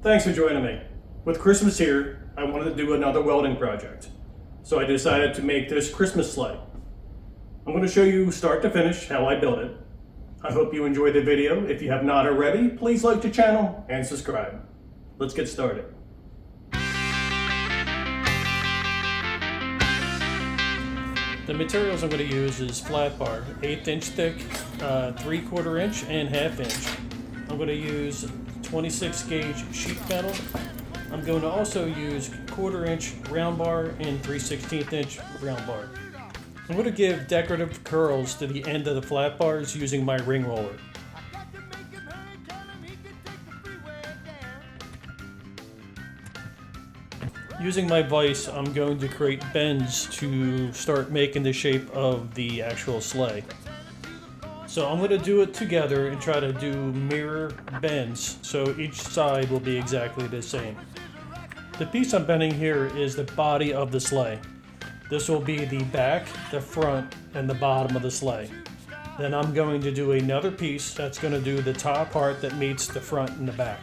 Thanks for joining me. With Christmas here, I wanted to do another welding project. So I decided to make this Christmas sleigh. I'm going to show you start to finish how I built it. I hope you enjoyed the video. If you have not already, please like the channel and subscribe. Let's get started. The materials I'm going to use is flat bar, 1/8 inch thick, 3/4 inch, and 1/2 inch. I'm going to use 26 gauge sheet metal. I'm going to also use 1/4 inch round bar and 3/16 inch round bar. I'm going to give decorative curls to the end of the flat bars using my ring roller. Using my vise, I'm going to create bends to start making the shape of the actual sleigh. So I'm going to do it together and try to do mirror bends so each side will be exactly the same. The piece I'm bending here is the body of the sleigh. This will be the back, the front, and the bottom of the sleigh. Then I'm going to do another piece that's going to do the top part that meets the front and the back.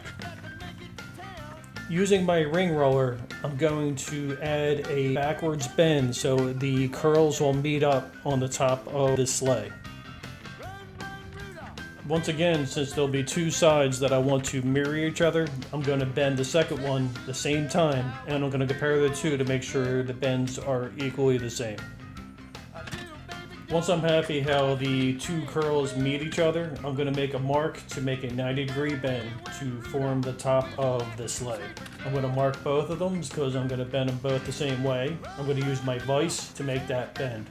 Using my ring roller, I'm going to add a backwards bend so the curls will meet up on the top of the sleigh. Once again, since there'll be two sides that I want to mirror each other, I'm going to bend the second one the same time, and I'm going to compare the two to make sure the bends are equally the same. Once I'm happy how the two curls meet each other, I'm going to make a mark to make a 90-degree bend to form the top of the sleigh. I'm going to mark both of them because I'm going to bend them both the same way. I'm going to use my vise to make that bend.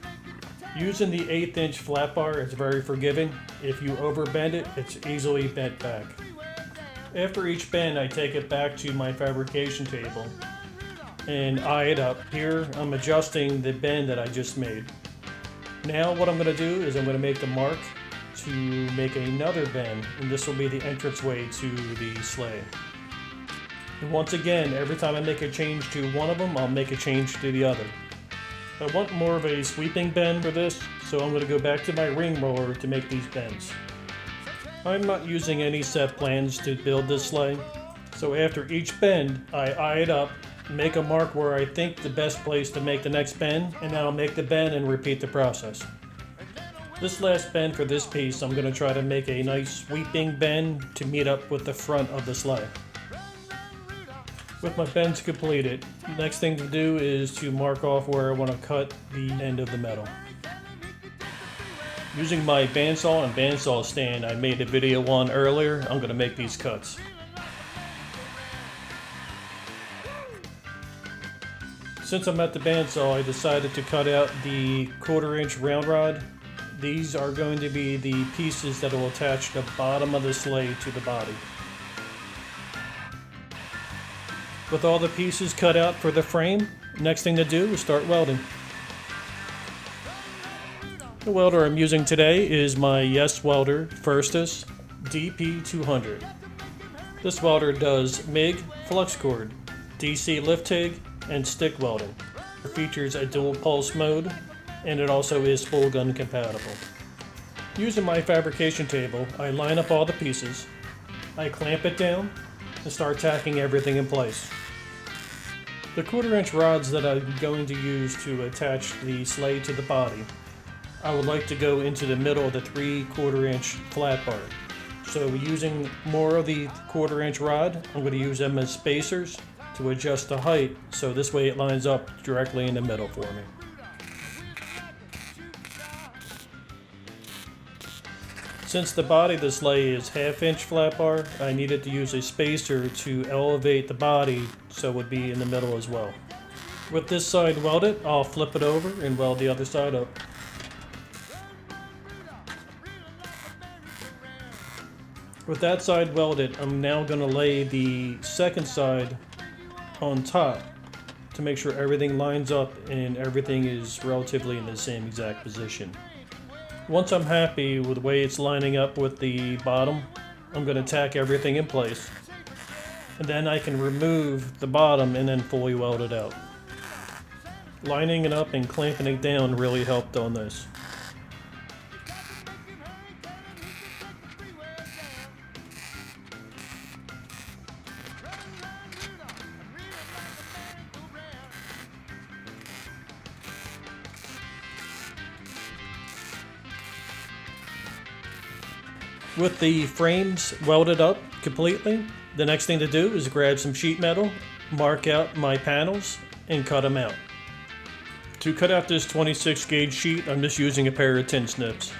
Using the 1/8 inch flat bar is very forgiving. If you overbend it, it's easily bent back. After each bend, I take it back to my fabrication table and eye it up. Here, I'm adjusting the bend that I just made. Now what I'm going to do is I'm going to make the mark to make another bend, and this will be the entranceway to the sleigh. And once again, every time I make a change to one of them, I'll make a change to the other. I want more of a sweeping bend for this, so I'm going to go back to my ring roller to make these bends. I'm not using any set plans to build this sleigh, so after each bend, I eye it up, make a mark where I think the best place to make the next bend, and then I'll make the bend and repeat the process. This last bend for this piece, I'm going to try to make a nice sweeping bend to meet up with the front of the sleigh. With my bends completed, the next thing to do is to mark off where I want to cut the end of the metal. Using my bandsaw and bandsaw stand I made a video on earlier, I'm going to make these cuts. Since I'm at the bandsaw, I decided to cut out the 1/4 inch round rod. These are going to be the pieces that will attach the bottom of the sleigh to the body. With all the pieces cut out for the frame, next thing to do is start welding. The welder I'm using today is my YesWelder DP200. This welder does MIG, flux cord, DC lift TIG, and stick welding. It features a dual pulse mode, and it also is full gun compatible. Using my fabrication table, I line up all the pieces, I clamp it down, and start tacking everything in place. The 1/4 inch rods that I'm going to use to attach the sleigh to the body, I would like to go into the middle of the 3/4 inch flat bar. So using more of the 1/4 inch rod, I'm going to use them as spacers to adjust the height, so this way it lines up directly in the middle for me. Since the body of the sleigh is 1/2 inch flat bar, I needed to use a spacer to elevate the body so it would be in the middle as well. With this side welded, I'll flip it over and weld the other side up. With that side welded, I'm now going to lay the second side on top to make sure everything lines up and everything is relatively in the same exact position. Once I'm happy with the way it's lining up with the bottom, I'm going to tack everything in place. And then I can remove the bottom and then fully weld it out. Lining it up and clamping it down really helped on this. With the frames welded up completely, the next thing to do is grab some sheet metal, mark out my panels, and cut them out. To cut out this 26 gauge sheet, I'm just using a pair of tin snips.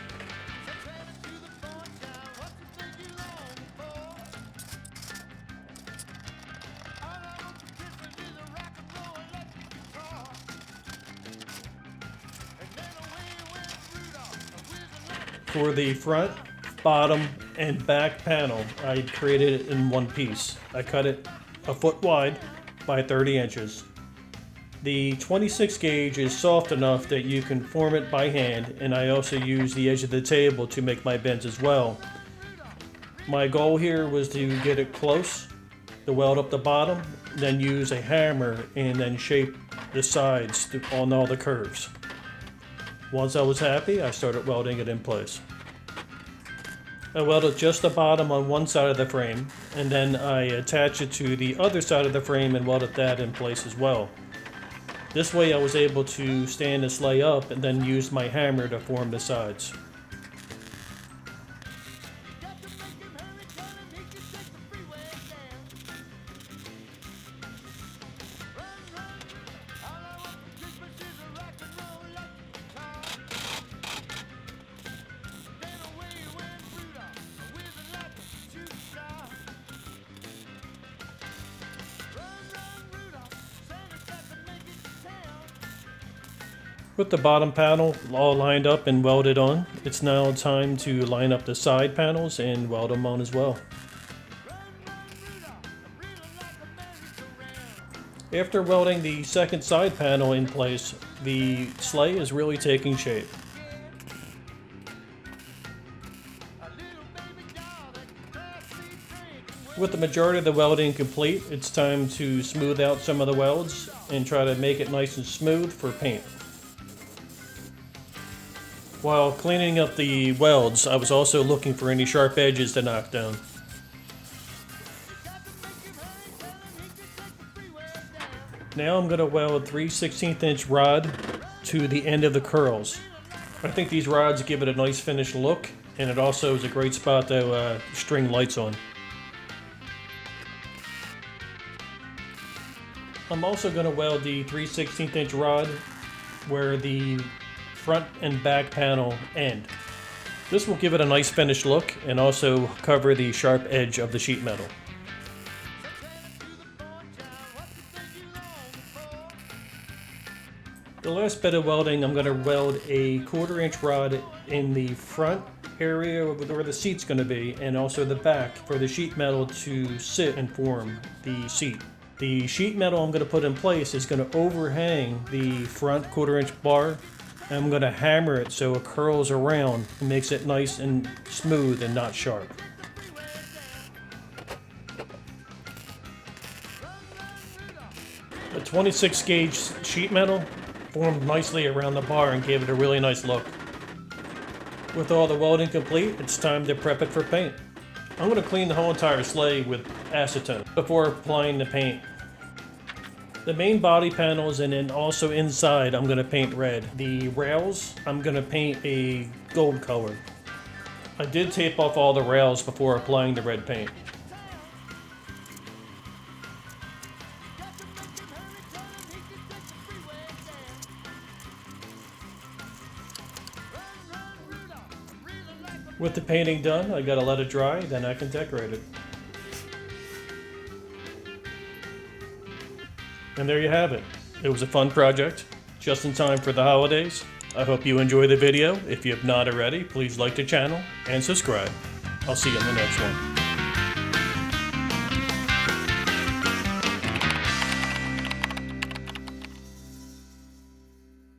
For the front, bottom, and back panel, I created it in one piece. I cut it a foot wide by 30 inches. The 26 gauge is soft enough that you can form it by hand, and I also use the edge of the table to make my bends as well. My goal here was to get it close, to weld up the bottom, then use a hammer and then shape the sides on all the curves. Once I was happy, I started welding it in place. I welded just the bottom on one side of the frame, and then I attached it to the other side of the frame and welded that in place as well. This way I was able to stand the sleigh up and then use my hammer to form the sides. With the bottom panel all lined up and welded on, it's now time to line up the side panels and weld them on as well. After welding the second side panel in place, the sleigh is really taking shape. With the majority of the welding complete, it's time to smooth out some of the welds and try to make it nice and smooth for paint. While cleaning up the welds, I was also looking for any sharp edges to knock down. Now I'm going to weld 3/16 inch rod to the end of the curls. I think these rods give it a nice finished look, and it also is a great spot to string lights on. I'm also going to weld the 3/16 inch rod where the front and back panel end. This will give it a nice finished look and also cover the sharp edge of the sheet metal. The last bit of welding, I'm going to weld a 1/4 inch rod in the front area where the seat's going to be, and also the back for the sheet metal to sit and form the seat. The sheet metal I'm going to put in place is going to overhang the front 1/4 inch bar. I'm going to hammer it so it curls around and makes it nice and smooth and not sharp. The 26 gauge sheet metal formed nicely around the bar and gave it a really nice look. With all the welding complete, it's time to prep it for paint. I'm going to clean the whole entire sleigh with acetone before applying the paint. The main body panels and then also inside I'm going to paint red. The rails I'm going to paint a gold color. I did tape off all the rails before applying the red paint. With the painting done, I gotta let it dry, then I can decorate it. And there you have it. It was a fun project, just in time for the holidays. I hope you enjoy the video. If you have not already, please like the channel and subscribe. I'll see you in the next one.